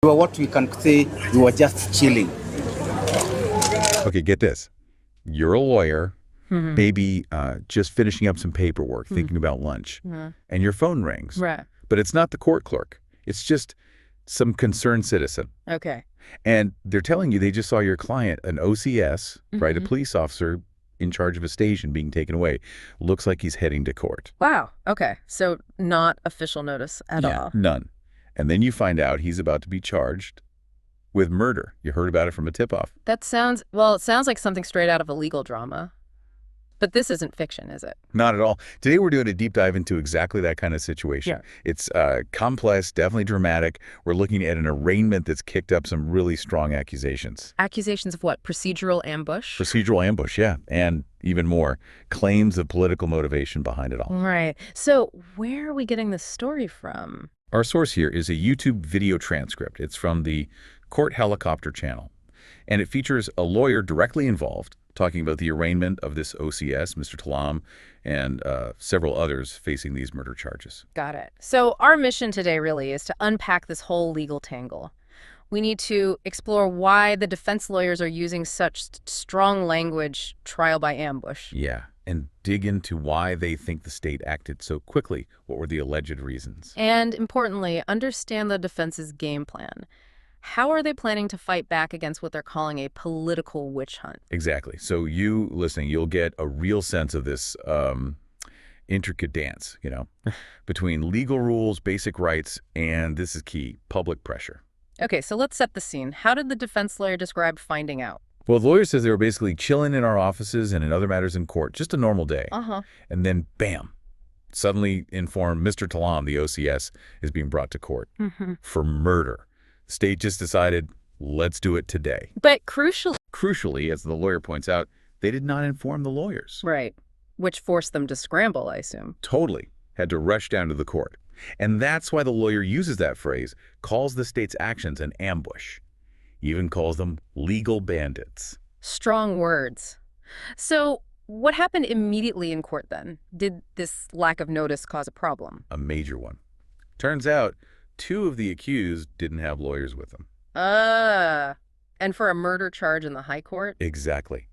You were what we can say you were just chilling. Okay, get this. You're a lawyer, Mhm. maybe just finishing up some paperwork, thinking about lunch, and your phone rings. Right. But it's not the court clerk. It's just some concerned citizen. Okay. And they're telling you they just saw your client, an OCS, right, a police officer in charge of a station being taken away. Looks like he's heading to court. Wow. Okay. So not official notice at all. None. And then you find out he's about to be charged with murder. You heard about it from a tip-off. That sounds, well, it sounds like something straight out of a legal drama. But this isn't fiction, is it? Not at all. Today we're doing a deep dive into exactly that kind of situation. Yeah. It's complex, definitely dramatic. We're looking at an arraignment that's kicked up some really strong accusations. Accusations of what? Procedural ambush? Procedural ambush, yeah. And even more, claims of political motivation behind it all. Right. So where are we getting this story from? Our source here is a YouTube video transcript. It's from the Court Helicopter channel. And it features a lawyer directly involved talking about the arraignment of this OCS, Mr. Taalam, and several others facing these murder charges. Got it. So our mission today really is to unpack this whole legal tangle. We need to explore why the defense lawyers are using such strong language, trial by ambush. Yeah, and dig into why they think the state acted so quickly. What were the alleged reasons? And importantly, understand the defense's game plan. How are they planning to fight back against what they're calling a political witch hunt? Exactly. So you listening, you'll get a real sense of this intricate dance, between legal rules, basic rights, and this is key, public pressure. Okay, so let's set the scene. How did the defense lawyer describe finding out? Well, the lawyer says they were basically chilling in our offices and in other matters in court, just a normal day. And then, bam, suddenly informed Mr. Taalam, the OCS, is being brought to court for murder. The state just decided, let's do it today. But crucially, as the lawyer points out, they did not inform the lawyers. right, which forced them to scramble, I assume. Totally. Had to rush down to the court. And that's why the lawyer uses that phrase, calls the state's actions an ambush. Even calls them legal bandits. Strong words. So what happened immediately in court then? Did this lack of notice cause a problem? A major one. Turns out, 2 of the accused didn't have lawyers with them. And for a murder charge in the high court? Exactly.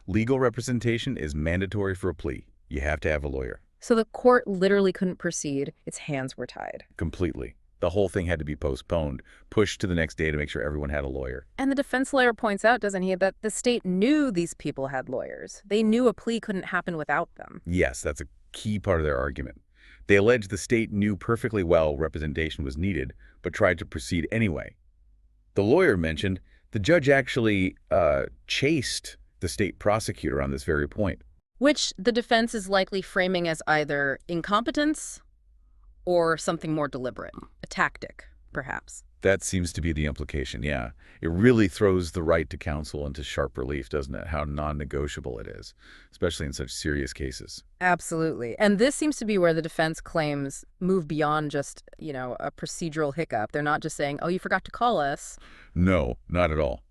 Legal representation is mandatory for a plea. You have to have a lawyer. So the court literally couldn't proceed. Its hands were tied. Completely. The whole thing had to be postponed, pushed to the next day to make sure everyone had a lawyer. And the defense lawyer points out, doesn't he, that the state knew these people had lawyers. They knew a plea couldn't happen without them. Yes, that's a key part of their argument. They allege the state knew perfectly well representation was needed, but tried to proceed anyway. The lawyer mentioned the judge actually chased the state prosecutor on this very point. Which the defense is likely framing as either incompetence or something more deliberate. A tactic, perhaps. That seems to be the implication, yeah. It really throws the right to counsel into sharp relief, doesn't it? How non-negotiable it is, especially in such serious cases. Absolutely. And this seems to be where the defense claims move beyond just, a procedural hiccup. They're not just saying, oh, you forgot to call us. No, not at all.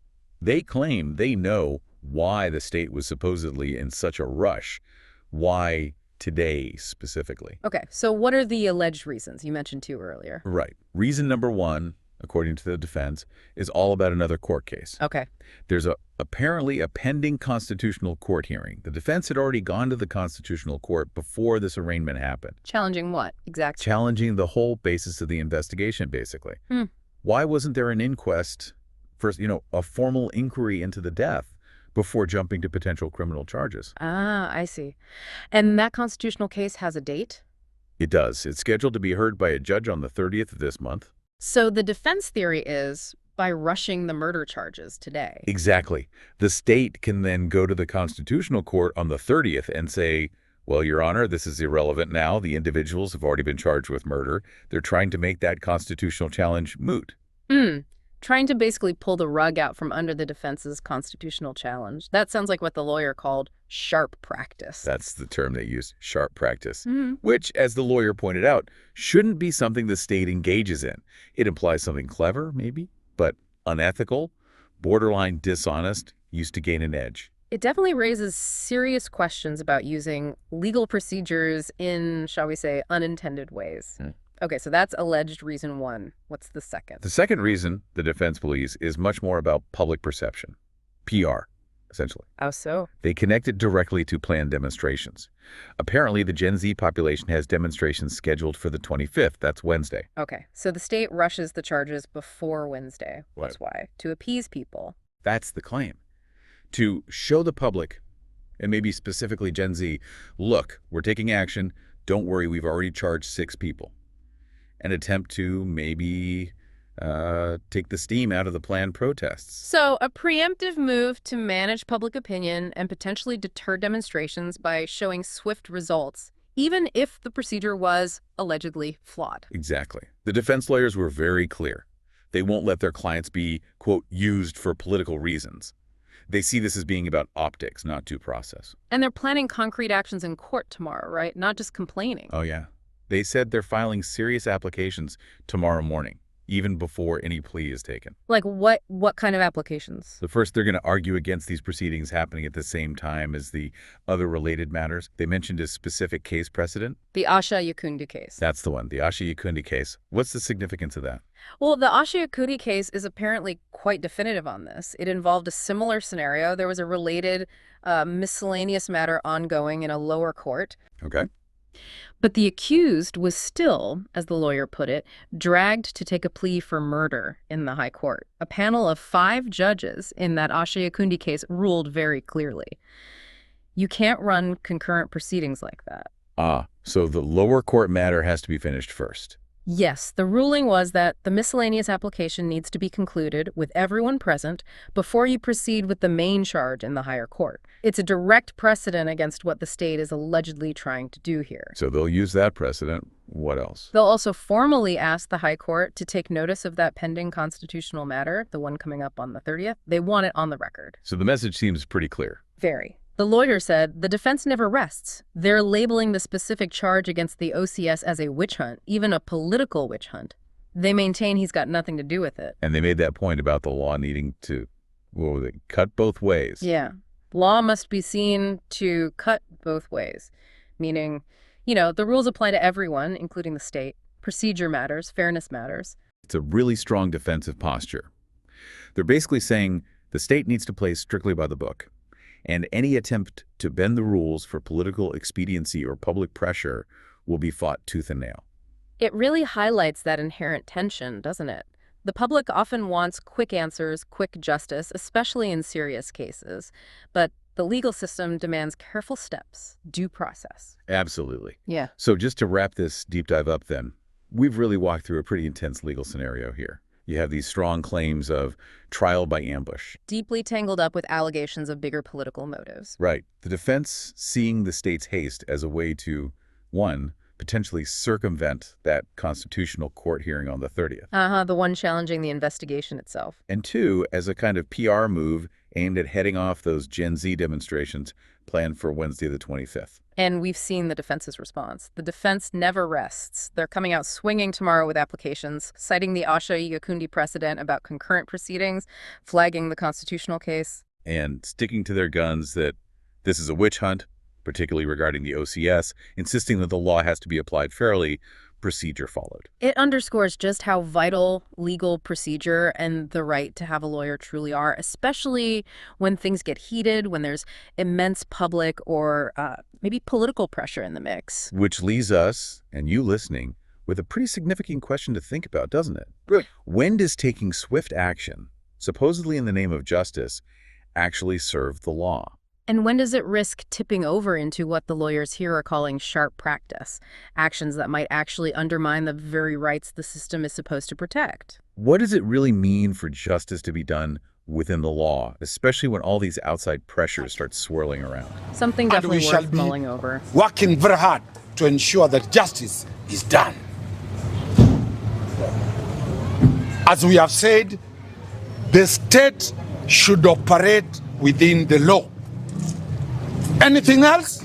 They claim they know why the state was supposedly in such a rush, why today specifically. Okay, so what are the alleged reasons? You mentioned 2 earlier. Right. Reason number 1, according to the defense, is all about another court case. Okay. There's apparently a pending constitutional court hearing. The defense had already gone to the constitutional court before this arraignment happened. Challenging what, exactly? Challenging the whole basis of the investigation, basically. Why wasn't there an inquest, first, a formal inquiry into the death before jumping to potential criminal charges? Ah, I see. And that constitutional case has a date? It does. It's scheduled to be heard by a judge on the 30th of this month. So the defense theory is by rushing the murder charges today. Exactly. The state can then go to the constitutional court on the 30th and say, well, Your Honor, this is irrelevant now. The individuals have already been charged with murder. They're trying to make that constitutional challenge moot. Trying to basically pull the rug out from under the defense's constitutional challenge. That sounds like what the lawyer called sharp practice. That's the term they used, sharp practice, which, as the lawyer pointed out, shouldn't be something the state engages in. It implies something clever, maybe, but unethical, borderline dishonest, used to gain an edge. It definitely raises serious questions about using legal procedures in, shall we say, unintended ways. Okay, so that's alleged reason one. What's the second? The second reason the defense believes is much more about public perception, PR, essentially. How so? They connect it directly to planned demonstrations. Apparently, the Gen Z population has demonstrations scheduled for the 25th. That's Wednesday. Okay, so the state rushes the charges before Wednesday. Right. That's why. To appease people. That's the claim. To show the public, and maybe specifically Gen Z, look, we're taking action. Don't worry, we've already charged 6 people. An attempt to maybe take the steam out of the planned protests. So a preemptive move to manage public opinion and potentially deter demonstrations by showing swift results, even if the procedure was allegedly flawed. Exactly. The defense lawyers were very clear. They won't let their clients be, quote, used for political reasons. They see this as being about optics, not due process. And they're planning concrete actions in court tomorrow, right? Not just complaining. Oh, yeah. They said they're filing serious applications tomorrow morning, even before any plea is taken. Like what kind of applications? So first, they're going to argue against these proceedings happening at the same time as the other related matters. They mentioned a specific case precedent. The Asha Yakundi case. That's the one, the Asha Yakundi case. What's the significance of that? Well, the Asha Yakundi case is apparently quite definitive on this. It involved a similar scenario. There was a related miscellaneous matter ongoing in a lower court. Okay. But the accused was still, as the lawyer put it, dragged to take a plea for murder in the high court. A panel of 5 judges in that Asha Yakundi case ruled very clearly. You can't run concurrent proceedings like that. So the lower court matter has to be finished first. Yes, the ruling was that the miscellaneous application needs to be concluded with everyone present before you proceed with the main charge in the higher court. It's a direct precedent against what the state is allegedly trying to do here. So they'll use that precedent. What else? They'll also formally ask the high court to take notice of that pending constitutional matter, the one coming up on the 30th. They want it on the record. So the message seems pretty clear. Very. The lawyer said the defense never rests. They're labeling the specific charge against the OCS as a witch hunt, even a political witch hunt. They maintain he's got nothing to do with it. And they made that point about the law needing to, cut both ways. Yeah. Law must be seen to cut both ways, meaning, the rules apply to everyone, including the state. Procedure matters, fairness matters. It's a really strong defensive posture. They're basically saying the state needs to play strictly by the book. And any attempt to bend the rules for political expediency or public pressure will be fought tooth and nail. It really highlights that inherent tension, doesn't it? The public often wants quick answers, quick justice, especially in serious cases. But the legal system demands careful steps, due process. Absolutely. Yeah. So just to wrap this deep dive up then, we've really walked through a pretty intense legal scenario here. You have these strong claims of trial by ambush. Deeply tangled up with allegations of bigger political motives. Right. The defense seeing the state's haste as a way to, 1, potentially circumvent that constitutional court hearing on the 30th. The one challenging the investigation itself. And 2, as a kind of PR move aimed at heading off those Gen Z demonstrations planned for Wednesday the 25th. And we've seen the defense's response. The defense never rests. They're coming out swinging tomorrow with applications, citing the Asha Yakundi precedent about concurrent proceedings, flagging the constitutional case. And sticking to their guns that this is a witch hunt, particularly regarding the OCS, insisting that the law has to be applied fairly. Procedure followed. It underscores just how vital legal procedure and the right to have a lawyer truly are, especially when things get heated, when there's immense public or maybe political pressure in the mix. Which leaves us, and you listening, with a pretty significant question to think about, doesn't it? Good. When does taking swift action, supposedly in the name of justice, actually serve the law? And when does it risk tipping over into what the lawyers here are calling sharp practice, actions that might actually undermine the very rights the system is supposed to protect? What does it really mean for justice to be done within the law, especially when all these outside pressures start swirling around? Something definitely worth mulling over. Working very hard to ensure that justice is done. As we have said, the state should operate within the law. Anything else,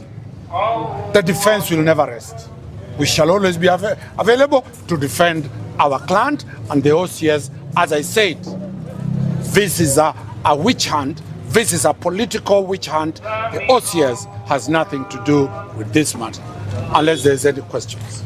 the defense will never rest. We shall always be available to defend our client and the OCS. As I said, this is a witch hunt. This is a political witch hunt. The OCS has nothing to do with this matter, unless there's any questions.